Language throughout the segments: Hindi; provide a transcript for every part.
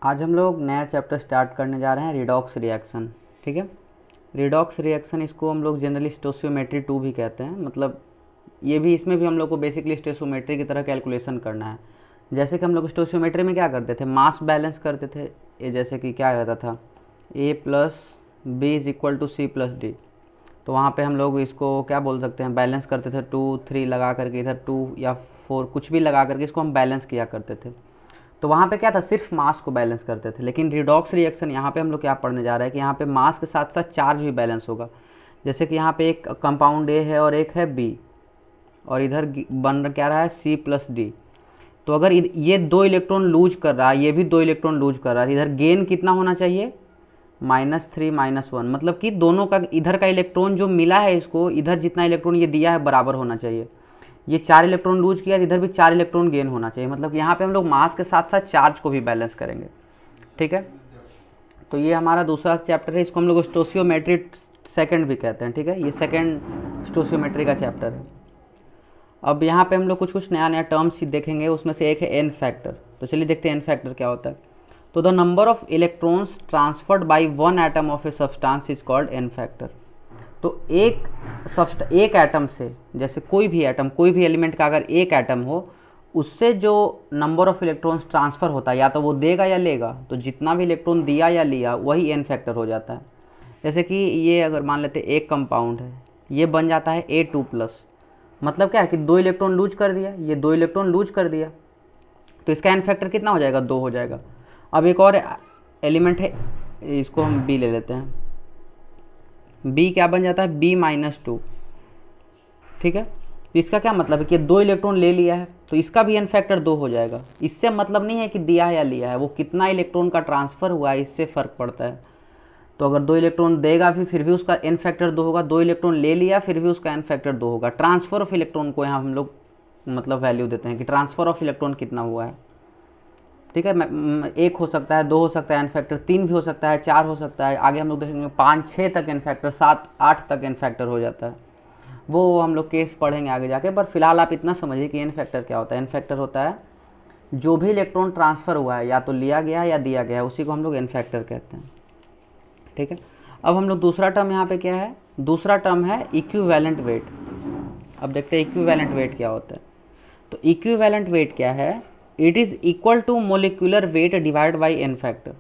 आज हम लोग नया चैप्टर स्टार्ट करने जा रहे हैं, रिडॉक्स रिएक्शन। ठीक है, रिडॉक्स रिएक्शन इसको हम लोग जनरली स्टोशियोमेट्री 2 भी कहते हैं। मतलब ये भी, इसमें भी हम लोग को बेसिकली स्टोशियोमेट्री की तरह कैलकुलेशन करना है। जैसे कि हम लोग स्टोशियोमेट्री में क्या करते थे, मास बैलेंस करते थे। ये जैसे कि क्या रहता था, A plus B is equal to C plus D. तो वहाँ पे हम लोग इसको क्या बोल सकते हैं, बैलेंस करते थे 2 3 लगा करके, इधर 2 या 4 कुछ भी लगा करके इसको हम बैलेंस किया करते थे। तो वहाँ पे क्या था, सिर्फ मास को बैलेंस करते थे। लेकिन रिडॉक्स रिएक्शन यहाँ पे हम लोग क्या पढ़ने जा रहे हैं कि यहाँ पे मास के साथ साथ चार्ज भी बैलेंस होगा। जैसे कि यहाँ पे एक कंपाउंड ए है और एक है बी, और इधर बन क्या रहा है सी प्लस डी। तो अगर ये 2 इलेक्ट्रॉन लूज कर रहा है, ये भी 2 इलेक्ट्रॉन लूज कर रहा है, इधर गेन कितना होना चाहिए, -3 -1। मतलब कि दोनों का, इधर का इलेक्ट्रॉन जो मिला है इसको, इधर जितना इलेक्ट्रॉन ये दिया है बराबर होना चाहिए। ये 4 इलेक्ट्रॉन लूज किया, इधर भी 4 इलेक्ट्रॉन गेन होना चाहिए। मतलब यहाँ पे हम लोग मास के साथ साथ चार्ज को भी बैलेंस करेंगे। ठीक है, तो ये हमारा दूसरा चैप्टर है, इसको हम लोग स्टोशियोमेट्री सेकंड भी कहते हैं। ठीक है, ये सेकंड स्टोशियोमेट्री का चैप्टर है। अब यहाँ पे हम लोग कुछ कुछ नया नया टर्म्स ही देखेंगे, उसमें से एक है एन फैक्टर। तो चलिए देखते हैं एन फैक्टर क्या होता है। तो the number of electrons transferred by one atom of a substance is called an factor. तो एक एटम से, जैसे कोई भी एटम, कोई भी एलिमेंट का अगर एक एटम हो, उससे जो नंबर ऑफ इलेक्ट्रॉन्स ट्रांसफ़र होता है, या तो वो देगा या लेगा, तो जितना भी इलेक्ट्रॉन दिया या लिया वही एन फैक्टर हो जाता है। जैसे कि ये अगर मान लेते हैं एक कंपाउंड है, ये बन जाता है A2+। मतलब क्या है कि 2 इलेक्ट्रॉन लूज कर दिया, ये 2 इलेक्ट्रॉन लूज कर दिया, तो इसका एन फैक्टर कितना हो जाएगा, 2 हो जाएगा। अब एक और एलिमेंट है, इसको हम बी ले लेते हैं। बी क्या बन जाता है, B-2। ठीक है, तो इसका क्या मतलब है कि 2 इलेक्ट्रॉन ले लिया है, तो इसका भी एन फैक्टर 2 हो जाएगा। इससे मतलब नहीं है कि दिया है या लिया है, वो कितना इलेक्ट्रॉन का ट्रांसफ़र हुआ है इससे फ़र्क पड़ता है। तो अगर 2 इलेक्ट्रॉन देगा भी फिर भी उसका एन फैक्टर 2 होगा, 2 इलेक्ट्रॉन ले लिया फिर भी उसका एन फैक्टर 2 होगा। ट्रांसफ़र ऑफ इलेक्ट्रॉन को यहाँ हम लोग मतलब वैल्यू देते हैं कि ट्रांसफ़र ऑफ इलेक्ट्रॉन कितना हुआ है। ठीक है, 1 हो सकता है, 2 हो सकता है, एन फैक्टर 3 भी हो सकता है, 4 हो सकता है, आगे हम लोग देखेंगे 5 6 तक एन फैक्टर, 7 8 तक एन फैक्टर हो जाता है। वो हम लोग केस पढ़ेंगे आगे जाके, पर फिलहाल आप इतना समझिए कि एन फैक्टर क्या होता है। एन फैक्टर होता है जो भी इलेक्ट्रॉन ट्रांसफ़र हुआ है, या तो लिया गया है या दिया गया है, उसी को हम लोग एन फैक्टर कहते हैं। ठीक है, अब हम लोग दूसरा टर्म यहाँ पे क्या है, दूसरा टर्म है इक्विवेलेंट वेट। अब देखते हैं इक्विवेलेंट वेट क्या होता है। तो इक्विवेलेंट वेट क्या है, it is equal to molecular weight divide by n factor.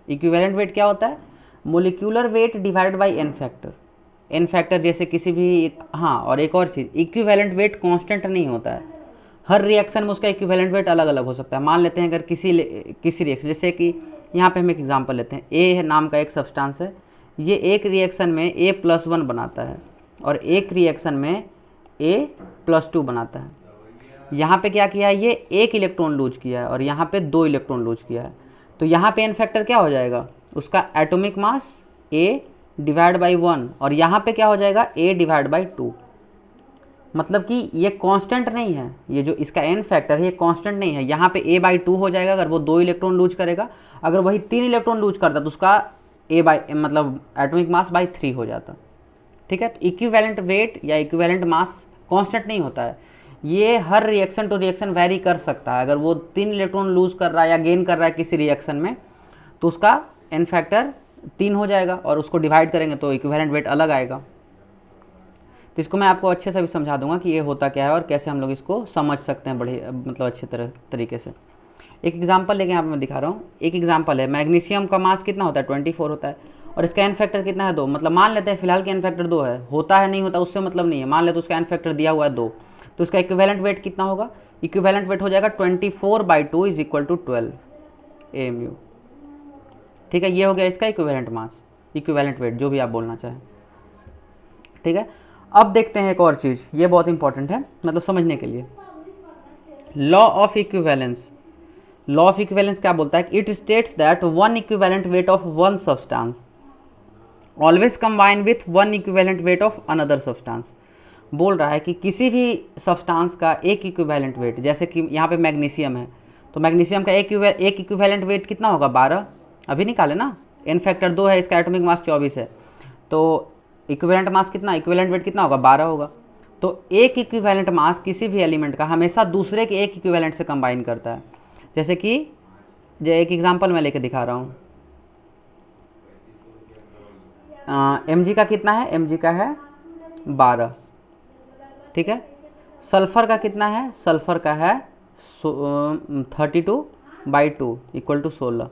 Equivalent weight क्या होता है, molecular weight divide by n factor. N factor जैसे किसी भी, हाँ, और एक और चीज़, इक्विवेलेंट वेट कांस्टेंट नहीं होता है। हर रिएक्शन में उसका इक्विवेलेंट वेट अलग अलग हो सकता है। मान लेते हैं अगर किसी रिएक्शन, जैसे कि यहाँ पे हम एक एग्जांपल लेते हैं, ए नाम का एक सब्सटेंस है, ये एक रिएक्शन में A+1 बनाता है और एक रिएक्शन में A+2 बनाता है। यहाँ पे क्या किया है, ये 1 इलेक्ट्रॉन लूज किया है और यहाँ पे 2 इलेक्ट्रॉन लूज किया है। तो यहाँ पे एन फैक्टर क्या हो जाएगा, उसका atomic mass A divide by 1, और यहाँ पे क्या हो जाएगा, A डिवाइड बाई 2। मतलब कि ये कांस्टेंट नहीं है, ये जो इसका एन फैक्टर है ये कांस्टेंट नहीं है। यहाँ पे A/2 हो जाएगा अगर वो 2 इलेक्ट्रॉन लूज करेगा, अगर वही 3 इलेक्ट्रॉन लूज करता तो उसका मतलब एटॉमिक मास बाई 3 हो जाता। ठीक है, तो इक्विवेलेंट वेट या इक्विवेलेंट मास कांस्टेंट नहीं होता है, ये हर रिएक्शन टू रिएक्शन वैरी कर सकता है। अगर वो 3 इलेक्ट्रॉन लूज कर रहा है या गेन कर रहा है किसी रिएक्शन में, तो उसका एन फैक्टर 3 हो जाएगा, और उसको डिवाइड करेंगे तो इक्विवेलेंट वेट अलग आएगा। तो इसको मैं आपको अच्छे से भी समझा दूंगा कि ये होता क्या है और कैसे हम लोग इसको समझ सकते हैं बड़े मतलब अच्छे तरीके से। एक एग्जांपल लेके यहाँ पे मैं दिखा रहा हूँ। एक एग्जांपल है, मैग्नीशियम का मास कितना होता है, 24 होता है, और इसका एन फैक्टर कितना है, 2। मतलब मान लेते हैं फिलहाल कि एन फैक्टर 2 है, होता है नहीं होता उससे मतलब नहीं है, मान लेते तो उसका एन फैक्टर दिया हुआ है 2, तो इसका इक्विवेलेंट वेट कितना होगा, इक्विवेलेंट वेट हो जाएगा 24/2 इज इक्वल टू 12 AMU। ठीक है, ये हो गया इसका इक्विवेलेंट मास, इक्विवेलेंट वेट, जो भी आप बोलना चाहें। ठीक है, अब देखते हैं एक और चीज़, ये बहुत इंपॉर्टेंट है मतलब समझने के लिए, law of equivalence. Law of equivalence क्या बोलता है, it states that one equivalent weight of one substance always combine with one equivalent weight of another substance. बोल रहा है कि किसी भी सब्सटेंस का एक इक्विवेलेंट वेट, जैसे कि यहाँ पे मैग्नीशियम है, तो मैग्नीशियम का एक इक्विवेलेंट वेट कितना होगा, 12। अभी निकाले ना, एन फैक्टर 2 है, इसका एटॉमिक मास 24 है, तो इक्विवेलेंट मास कितना, इक्विवेलेंट वेट कितना होगा, 12 होगा। तो एक इक्विवेलेंट मास किसी भी एलिमेंट का हमेशा दूसरे के एक इक्विवेलेंट से कंबाइन करता है। जैसे कि जो एक एग्जांपल मैं लेके दिखा रहा हूँ। Mg का कितना है, Mg का है 12, ठीक है। सल्फ़र का कितना है, सल्फ़र का है 32/2 इक्वल टू 16।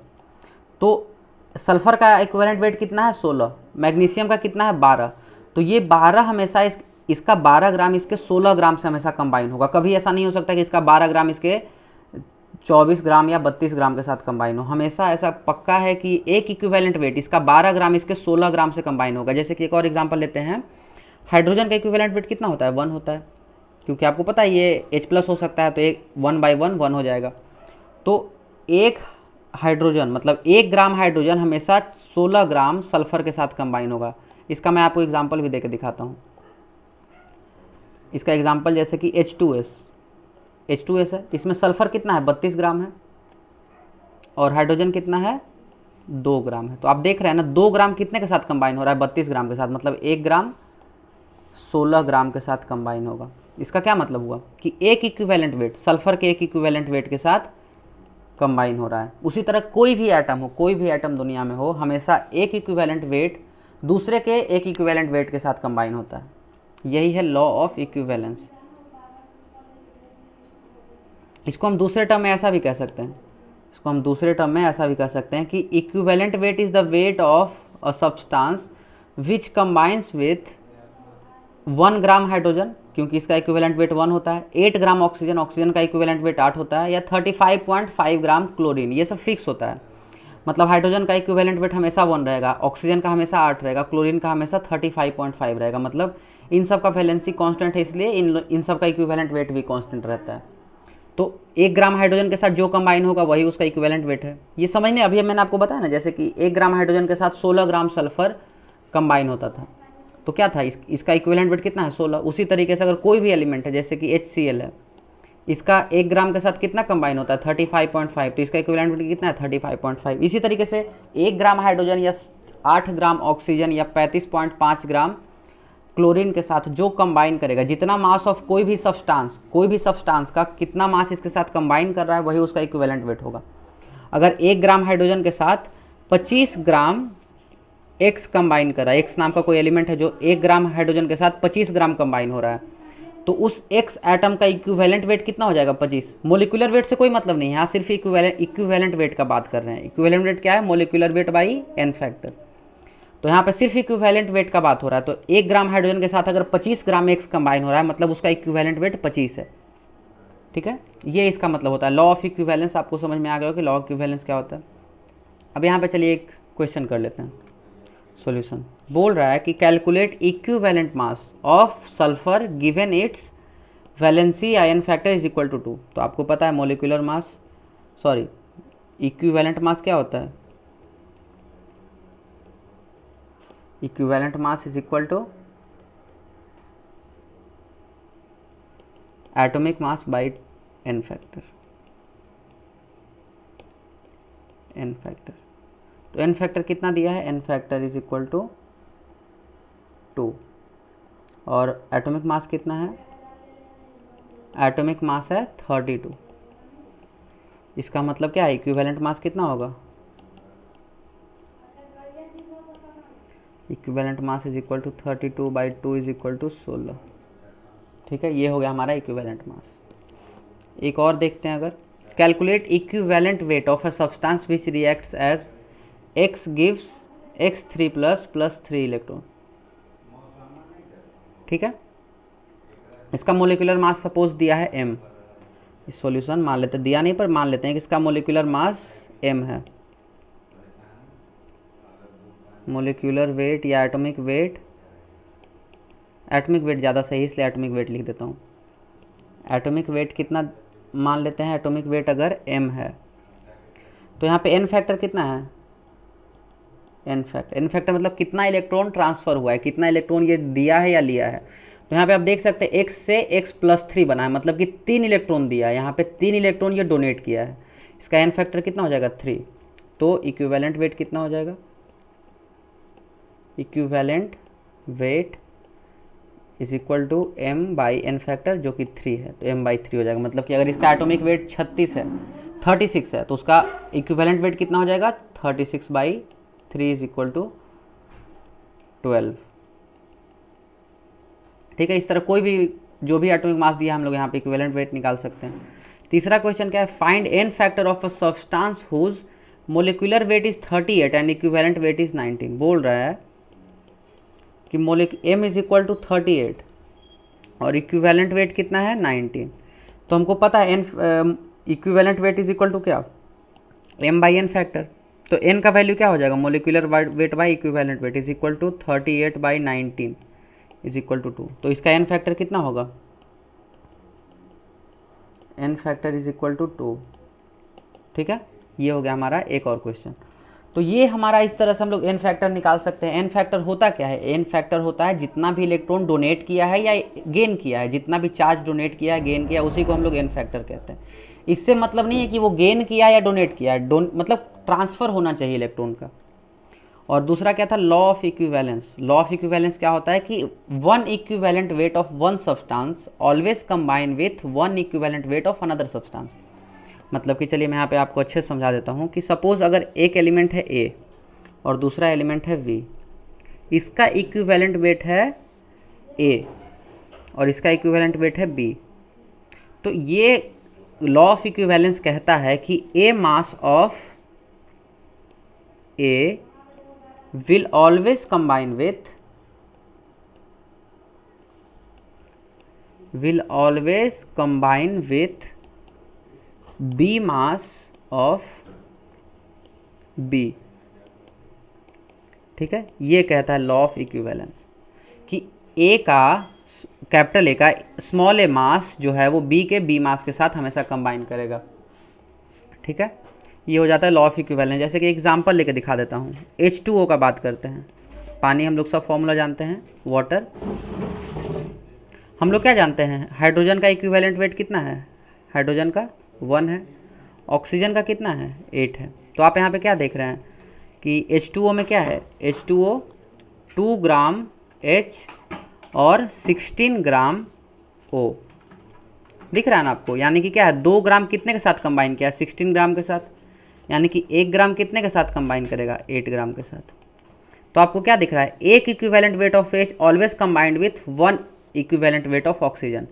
तो सल्फ़र का इक्विवेलेंट वेट कितना है 16, मैग्नीशियम का कितना है 12। तो ये 12 हमेशा इसका 12 ग्राम इसके 16 ग्राम से हमेशा कंबाइन होगा। कभी ऐसा नहीं हो सकता कि इसका 12 ग्राम इसके 24 ग्राम या 32 ग्राम के साथ कंबाइन हो। हमेशा ऐसा पक्का है कि एक इक्विवेलेंट वेट इसका 12 ग्राम इसके 16 ग्राम से कंबाइन होगा। जैसे कि एक और एग्जांपल लेते हैं, हाइड्रोजन का इक्विवेलेंट वेट कितना होता है, 1 होता है, क्योंकि आपको पता है ये H+ हो सकता है, तो एक 1/1 1 हो जाएगा। तो एक हाइड्रोजन मतलब 1 ग्राम हाइड्रोजन हमेशा 16 ग्राम सल्फ़र के साथ कंबाइन होगा। इसका मैं आपको एग्जांपल भी देके दिखाता हूँ। इसका एग्जांपल जैसे कि H2S है, इसमें सल्फ़र कितना है 32 ग्राम है और हाइड्रोजन कितना है 2 ग्राम है। तो आप देख रहे हैं ना 2 ग्राम कितने के साथ कंबाइन हो रहा है, 32 ग्राम के साथ, मतलब 1 ग्राम 16 ग्राम के साथ कंबाइन होगा। इसका क्या मतलब हुआ कि एक इक्विवेलेंट वेट सल्फ़र के एक इक्विवेलेंट वेट के साथ कंबाइन हो रहा है। उसी तरह कोई भी एटम हो, कोई भी एटम दुनिया में हो, हमेशा एक इक्विवेलेंट वेट दूसरे के एक इक्विवेलेंट वेट के साथ कंबाइन होता है। यही है लॉ ऑफ इक्विवेलेंस। इसको हम दूसरे टर्म में ऐसा भी कह सकते हैं, कि equivalent weight is the wait of a substance which combines with 1 gram hydrogen, क्योंकि इसका इक्विवेलेंट वेट 1 होता है, 8 ग्राम ऑक्सीजन, ऑक्सीजन का इक्विवेलेंट वेट 8 होता है, या 35.5 ग्राम क्लोरीन, ये सब फिक्स होता है। मतलब हाइड्रोजन का इक्विवेलेंट वेट हमेशा 1 रहेगा, ऑक्सीजन का हमेशा 8 रहेगा, क्लोरीन का हमेशा 35.5 रहेगा। मतलब इन सब का वैलेंसी कांस्टेंट है, इसलिए इन सब का इक्विवेलेंट वेट भी कांस्टेंट रहता है। तो 1 ग्राम हाइड्रोजन के साथ जो कंबाइन होगा वही उसका इक्विवेलेंट वेट है। ये समझने, अभी मैंने आपको बताया ना, जैसे कि 1 ग्राम हाइड्रोजन के साथ 16 ग्राम सल्फर कंबाइन होता था, तो क्या था इसका इक्विवेलेंट वेट कितना है 16। उसी तरीके से अगर कोई भी एलिमेंट है जैसे कि HCl है, इसका 1 ग्राम के साथ कितना कंबाइन होता है 35.5, तो इसका इक्विवेलेंट वेट कितना है 35.5। इसी तरीके से 1 ग्राम हाइड्रोजन या 8 ग्राम ऑक्सीजन या 35.5 ग्राम क्लोरीन के साथ जो कंबाइन करेगा, जितना मास ऑफ कोई भी सब्सटेंस का कितना मास इसके साथ कंबाइन कर रहा है वही उसका इक्विवेलेंट वेट होगा। अगर 1 ग्राम हाइड्रोजन के साथ 25 ग्राम X कंबाइन कर रहा है, X नाम का कोई एलिमेंट है जो 1 ग्राम हाइड्रोजन के साथ 25 ग्राम कंबाइन हो रहा है, तो उस X एटम का इक्विवेलेंट वेट कितना हो जाएगा 25। मोलिकुलर वेट से कोई मतलब नहीं है, यहाँ सिर्फ इक्विवेलेंट वेट का बात कर रहे हैं। इक्विवेलेंट वेट क्या है, molecular weight by n factor. तो यहाँ पे सिर्फ इक्विवेलेंट वेट का बात हो रहा है। तो 1 ग्राम हाइड्रोजन के साथ अगर 25 ग्राम X कंबाइन हो रहा है, मतलब उसका इक्विवेलेंट वेट 25 है, ठीक है। ये इसका मतलब होता है। लॉ ऑफ इक्विवेलेंस आपको समझ में आ गया हो कि लॉ ऑफ इक्विवेलेंस क्या होता है। अब यहाँ पे चलिए एक क्वेश्चन कर लेते हैं। सॉल्यूशन बोल रहा है कि calculate equivalent mass of sulphur given its valency ion factor is equal to 2। तो आपको पता है molecular mass, sorry equivalent mass क्या होता है, equivalent mass is equal to atomic mass by n factor. तो n फैक्टर कितना दिया है, n factor is equal to 2, और एटॉमिक मास कितना है, एटॉमिक मास है 32। इसका मतलब क्या है, इक्विवेलेंट मास कितना होगा, equivalent mass is equal to 32/2 is equal to 16, ठीक है। ये हो गया हमारा इक्विवेलेंट मास। एक और देखते हैं, अगर calculate equivalent weight of a substance which reacts as X gives X3 plus 3 electron, ठीक है। इसका मोलिकुलर मास सपोज दिया है m। इस सॉल्यूशन मान लेते, दिया नहीं पर मान लेते हैं कि इसका मोलिकुलर मास m है। मोलिकुलर वेट या एटॉमिक वेट ज़्यादा सही, इसलिए एटॉमिक वेट लिख देता हूँ। एटॉमिक वेट कितना मान लेते हैं, एटॉमिक वेट अगर m है तो यहाँ पे n फैक्टर कितना है, n फैक्टर मतलब कितना इलेक्ट्रॉन ट्रांसफ़र हुआ है, कितना इलेक्ट्रॉन ये दिया है या लिया है। तो यहाँ पे आप देख सकते हैं x से x+3 बना है, मतलब कि 3 इलेक्ट्रॉन दिया है, यहाँ पे 3 इलेक्ट्रॉन ये डोनेट किया है। इसका n फैक्टर कितना हो जाएगा 3। तो इक्विवेलेंट वेट कितना हो जाएगा, equivalent weight is equal to m/n factor जो कि 3 है, तो m/3 हो जाएगा। मतलब कि अगर इसका एटॉमिक वेट 36 है 36 है, तो उसका इक्विवेलेंट वेट कितना हो जाएगा 36/3 इज इक्वल टू 12। ठीक है, इस तरह कोई भी जो भी एटॉमिक मास दिया हम लोग यहाँ पे इक्विवेलेंट वेट निकाल सकते हैं। तीसरा क्वेश्चन क्या है, find n factor of a substance whose molecular weight is 38 and equivalent weight is 19। बोल रहा है कि m इज इक्वल टू 38 और इक्विवेलेंट वेट कितना है 19। तो हमको पता है n equivalent weight is equal to क्या, m/n फैक्टर। तो n का वैल्यू क्या हो जाएगा, molecular weight by equivalent weight is equal to 38/19 is equal to 2। तो इसका n फैक्टर कितना होगा, n factor is equal to 2। ठीक है, ये हो गया हमारा एक और क्वेश्चन। तो ये हमारा इस तरह से हम लोग n फैक्टर निकाल सकते हैं। n फैक्टर होता क्या है, n फैक्टर होता है जितना भी इलेक्ट्रॉन डोनेट किया है या गेन किया है, जितना भी चार्ज डोनेट किया है गेन किया है उसी को हम लोग n फैक्टर कहते हैं। इससे मतलब नहीं है कि वो गेन किया या डोनेट किया है, मतलब ट्रांसफ़र होना चाहिए इलेक्ट्रॉन का। और दूसरा क्या था, law of equivalence. Law of equivalence क्या होता है कि one equivalent weight of one substance always combine with one equivalent weight of another substance. मतलब कि चलिए मैं यहाँ पे आपको अच्छे से समझा देता हूँ कि सपोज़ अगर एक एलिमेंट है A और दूसरा एलिमेंट है V, इसका इक्विवेलेंट वेट है A और इसका इक्विवेलेंट वेट है B। तो ये लॉ ऑफ इक्विवेलेंस कहता है कि A mass of A will always combine with B mass of B। ठीक है, ये कहता है लॉ ऑफ इक्विवेलेंस कि A का कैपिटल A का स्मॉल a मास जो है वो B के B मास के साथ हमेशा कंबाइन करेगा। ठीक है, ये हो जाता है लॉ ऑफ इक्विवेलेंस। जैसे कि एग्जांपल लेके दिखा देता हूँ, H2O का बात करते हैं। पानी हम लोग सब फॉर्मूला जानते हैं, वाटर। हम लोग क्या जानते हैं, हाइड्रोजन का इक्विवेलेंट वेट कितना है, हाइड्रोजन का 1 है, ऑक्सीजन का कितना है 8 है। तो आप यहाँ पे क्या देख रहे हैं कि H2O में क्या है, H2O 2 ग्राम H और 16 ग्राम O दिख रहा है ना आपको। यानी कि क्या है, 2 ग्राम कितने के साथ कंबाइन किया, 16 ग्राम के साथ। यानी कि 1 ग्राम कितने के साथ कंबाइन करेगा, 8 ग्राम के साथ। तो आपको क्या दिख रहा है, एक equivalent weight of H always combined with one equivalent weight of oxygen.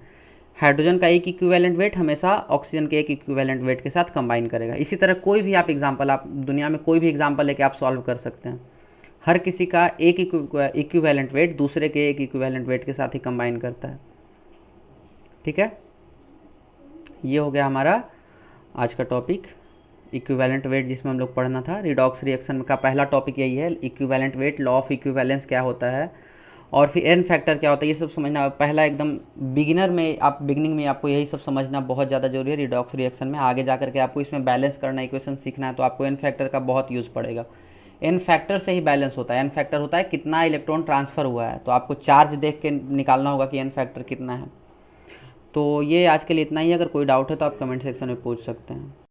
Hydrogen का एक इक्विवेलेंट वेट हमेशा ऑक्सीजन के एक इक्विवेलेंट वेट के साथ कंबाइन करेगा। इसी तरह कोई भी आप एग्जांपल, आप दुनिया में कोई भी एग्जांपल लेके आप सॉल्व कर सकते हैं। हर किसी का एक इक्विवेलेंट वेट दूसरे के एक इक्विवेलेंट वेट के साथ ही कंबाइन करता है। ठीक है, ये हो गया हमारा आज का टॉपिक, इक्विवेलेंट वेट, जिसमें हम लोग पढ़ना था। रिडॉक्स रिएक्शन का पहला टॉपिक यही है, equivalent weight, law of equivalence क्या होता है और फिर एन फैक्टर क्या होता है, ये सब समझना पहला एकदम बिगिनिंग में आपको यही सब समझना बहुत ज़्यादा जरूरी है। रिडॉक्स रिएक्शन में आगे जा करके आपको इसमें बैलेंस करना, इक्वेशन सीखना है, तो आपको एन फैक्टर का बहुत यूज़ पड़ेगा। एन फैक्टर से ही बैलेंस होता है। एन फैक्टर होता है कितना इलेक्ट्रॉन ट्रांसफ़र हुआ है, तो आपको चार्ज देख के निकालना होगा कि एन फैक्टर कितना है। तो ये आज के लिए इतना ही। अगर कोई डाउट है तो आप कमेंट सेक्शन में पूछ सकते हैं।